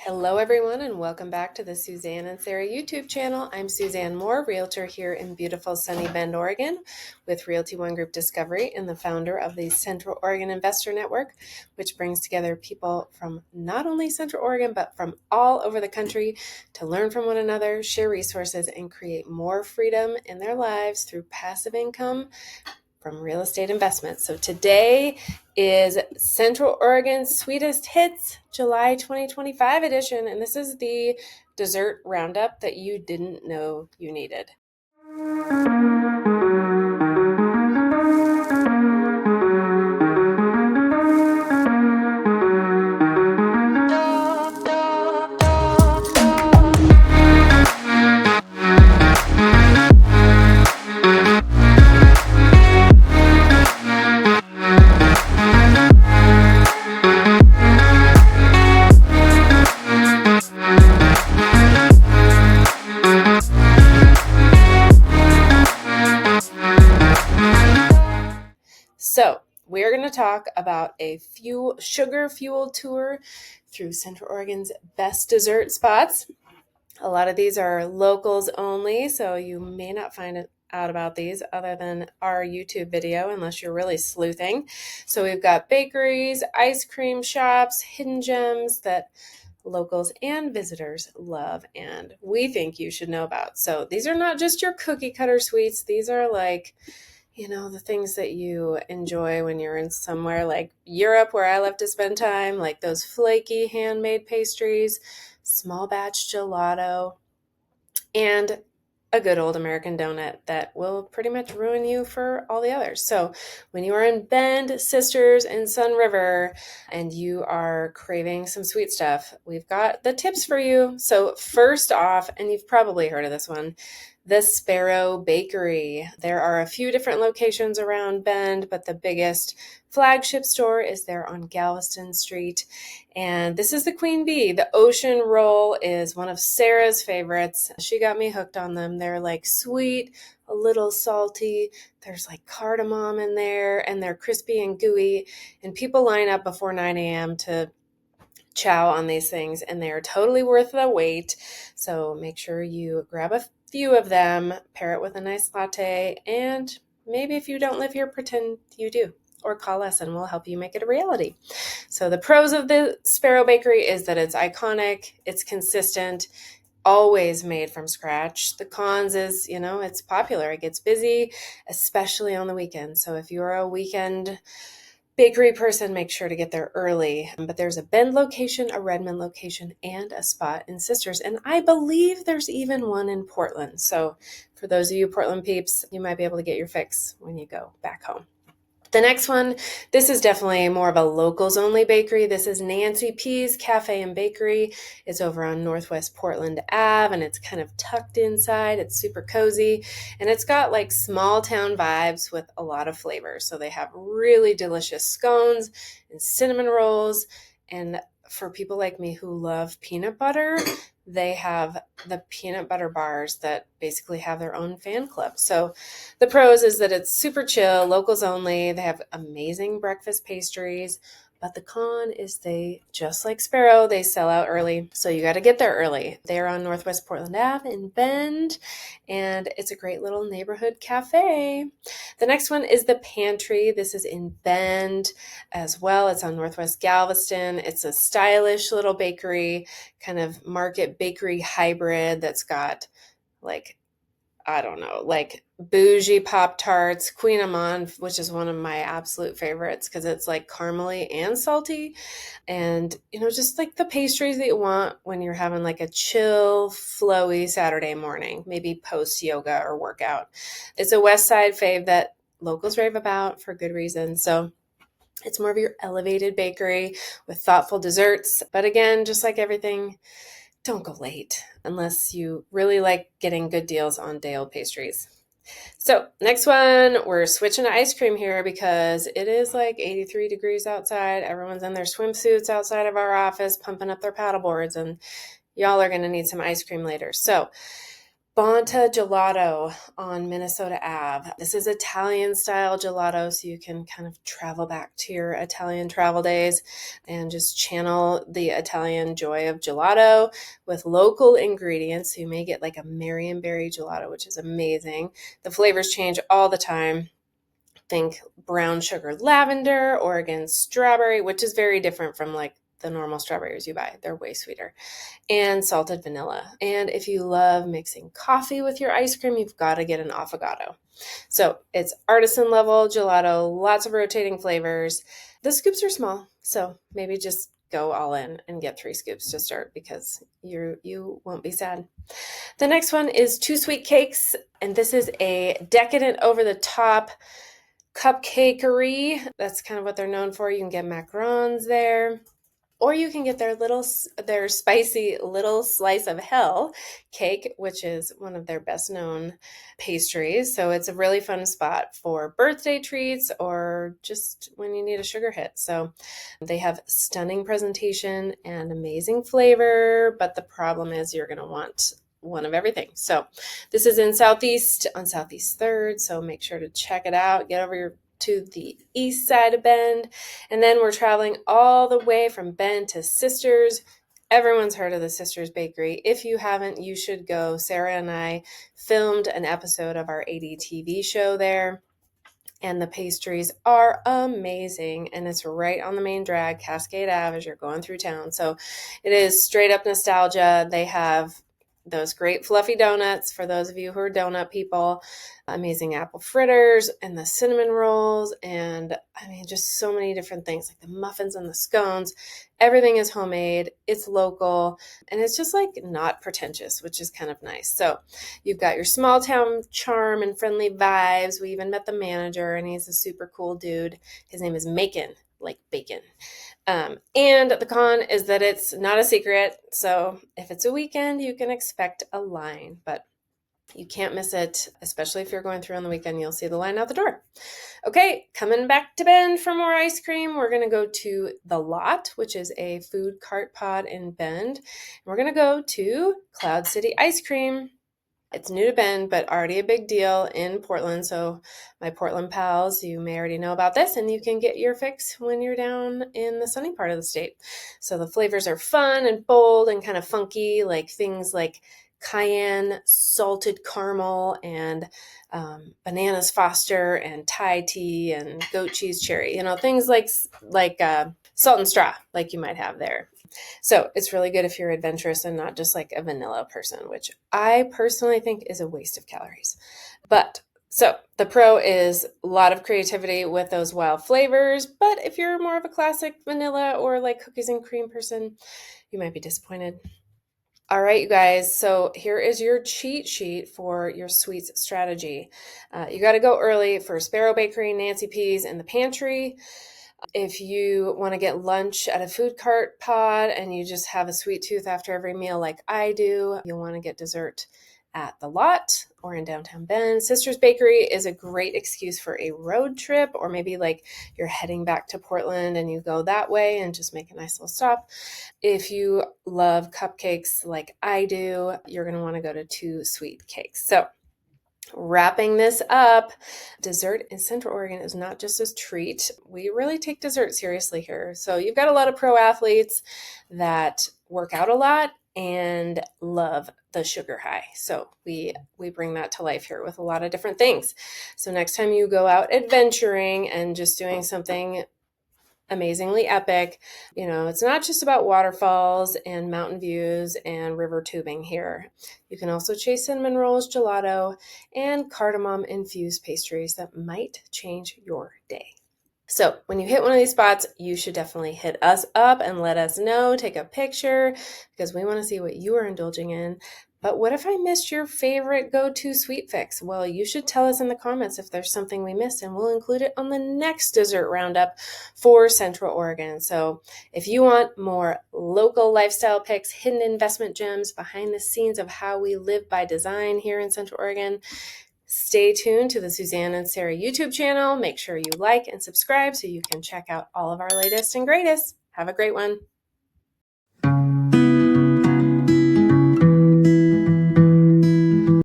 Hello everyone and welcome back to the Suzanne and Sarah YouTube channel. I'm Suzanne Moore, realtor here in beautiful sunny Bend, Oregon with Realty One Group Discovery and the founder of the Central Oregon Investor Network, which brings together people from not only Central Oregon but from all over the country to learn from one another, share resources, and create more freedom in their lives through passive income from real estate investments. So today is Central Oregon's Sweetest Hits July 2025 edition, and this is the dessert roundup that you didn't know you needed. So we're going to talk about a sugar-fueled tour through Central Oregon's best dessert spots. A lot of these are locals only, so you may not find out about these other than our YouTube video unless you're really sleuthing. So we've got bakeries, ice cream shops, hidden gems that locals and visitors love and we think you should know about. So these are not just your cookie cutter sweets. These are the things that you enjoy when you're in somewhere like Europe, where I love to spend time, like those flaky handmade pastries, small batch gelato, and a good old American donut that will pretty much ruin you for all the others. So when you are in Bend, Sisters, and Sun River, and you are craving some sweet stuff, we've got the tips for you. So first off, and you've probably heard of this one, the Sparrow Bakery. There are a few different locations around Bend, but the biggest flagship store is there on Galveston Street. And this is the Queen Bee. The ocean roll is one of Sarah's favorites. She got me hooked on them. They're like sweet, a little salty. There's like cardamom in there, and they're crispy and gooey. And people line up before 9 a.m. to chow on these things, and they are totally worth the wait. So make sure you grab a few of them, pair it with a nice latte, and maybe if you don't live here, pretend you do, or call us and we'll help you make it a reality. So the pros of the Sparrow Bakery is that it's iconic, it's consistent, always made from scratch. The cons is, it's popular. It gets busy, especially on the weekend. So if you're a weekend bakery person, make sure to get there early. But there's a Bend location, a Redmond location, and a spot in Sisters. And I believe there's even one in Portland. So for those of you Portland peeps, you might be able to get your fix when you go back home. The next one, this is definitely more of a locals only bakery. This is Nancy P's Café and Bakery. It's over on Northwest Portland Ave, and it's kind of tucked inside. It's super cozy, and it's got like small town vibes with a lot of flavor. So they have really delicious scones and cinnamon rolls, and for people like me who love peanut butter, they have the peanut butter bars that basically have their own fan club. So the pros is that it's super chill, locals only. They have amazing breakfast pastries. But the con is they, just like Sparrow, they sell out early. So you got to get there early. They're on Northwest Portland Ave in Bend, and it's a great little neighborhood cafe. The next one is the Pantry. This is in Bend as well. It's on Northwest Galveston. It's a stylish little bakery, kind of market bakery hybrid that's got like Bougie Pop-Tarts, Queen Amman, which is one of my absolute favorites because it's like caramely and salty. And, just like the pastries that you want when you're having like a chill, flowy Saturday morning, maybe post yoga or workout. It's a West Side fave that locals rave about for good reason. So it's more of your elevated bakery with thoughtful desserts. But again, just like everything, don't go late unless you really like getting good deals on day-old pastries. So next one, we're switching to ice cream here because it is like 83 degrees outside. Everyone's in their swimsuits outside of our office, pumping up their paddle boards, and y'all are going to need some ice cream later. So Bonta Gelato on Minnesota Ave. This is Italian style gelato, so you can kind of travel back to your Italian travel days and just channel the Italian joy of gelato with local ingredients. So you may get like a Marionberry gelato, which is amazing. The flavors change all the time. Think brown sugar lavender, Oregon strawberry, which is very different from like the normal strawberries you buy. They're way sweeter. And salted vanilla. And if you love mixing coffee with your ice cream, you've got to get an affogato. So it's artisan level gelato, lots of rotating flavors. The scoops are small, so maybe just go all in and get 3 scoops to start because you won't be sad. The next one is 2 Sweet Cakes, and this is a decadent over-the-top cupcakery. That's kind of what they're known for. You can get macarons there. Or you can get their spicy little slice of hell cake, which is one of their best known pastries. So it's a really fun spot for birthday treats or just when you need a sugar hit. So they have stunning presentation and amazing flavor, but the problem is you're going to want one of everything. So this is in Southeast on Southeast 3rd. So make sure to check it out. Get over to the east side of Bend. And then we're traveling all the way from Bend to Sisters. Everyone's heard of the Sisters Bakery. If you haven't, you should go. Sarah and I filmed an episode of our AD TV show there. And the pastries are amazing. And it's right on the main drag, Cascade Ave, as you're going through town. So it is straight up nostalgia. They have those great fluffy donuts for those of you who are donut people, amazing apple fritters and the cinnamon rolls. And I mean, just so many different things like the muffins and the scones. Everything is homemade. It's local and it's just like not pretentious, which is kind of nice. So you've got your small town charm and friendly vibes. We even met the manager and he's a super cool dude. His name is Macon, like bacon. And the con is that it's not a secret. So if it's a weekend, you can expect a line, but you can't miss it, especially if you're going through on the weekend. You'll see the line out the door. Okay, coming back to Bend for more ice cream. We're going to go to The Lot, which is a food cart pod in Bend. We're going to go to Cloud City Ice Cream. It's new to Bend, but already a big deal in Portland. So my Portland pals, you may already know about this, and you can get your fix when you're down in the sunny part of the state. So the flavors are fun and bold and kind of funky, like things like cayenne, salted caramel, and bananas Foster, and Thai tea, and goat cheese cherry. You know, things like salt and straw, like you might have there. So it's really good if you're adventurous and not just like a vanilla person, which I personally think is a waste of calories. But so the pro is a lot of creativity with those wild flavors. But if you're more of a classic vanilla or like cookies and cream person, you might be disappointed. All right, you guys. So here is your cheat sheet for your sweets strategy. You got to go early for Sparrow Bakery, Nancy P's, and the Pantry. If you want to get lunch at a food cart pod and you just have a sweet tooth after every meal like I do, you'll want to get dessert at The Lot or in downtown Bend. Sisters Bakery is a great excuse for a road trip, or maybe like you're heading back to Portland and you go that way and just make a nice little stop. If you love cupcakes like I do, you're going to want to go to 2 Sweet Cakes. So wrapping this up, dessert in Central Oregon is not just a treat. We really take dessert seriously here. So you've got a lot of pro athletes that work out a lot and love the sugar high. So we bring that to life here with a lot of different things. So next time you go out adventuring and just doing something amazingly epic, you know, it's not just about waterfalls and mountain views and river tubing here. You can also chase cinnamon rolls, gelato, and cardamom infused pastries that might change your day. So when you hit one of these spots, you should definitely hit us up and let us know, take a picture, because we want to see what you are indulging in. But what if I missed your favorite go-to sweet fix? Well, you should tell us in the comments if there's something we missed, and we'll include it on the next dessert roundup for Central Oregon. So if you want more local lifestyle picks, hidden investment gems, behind the scenes of how we live by design here in Central Oregon, stay tuned to the Suzanne and Sarah YouTube channel. Make sure you like and subscribe so you can check out all of our latest and greatest. Have a great one.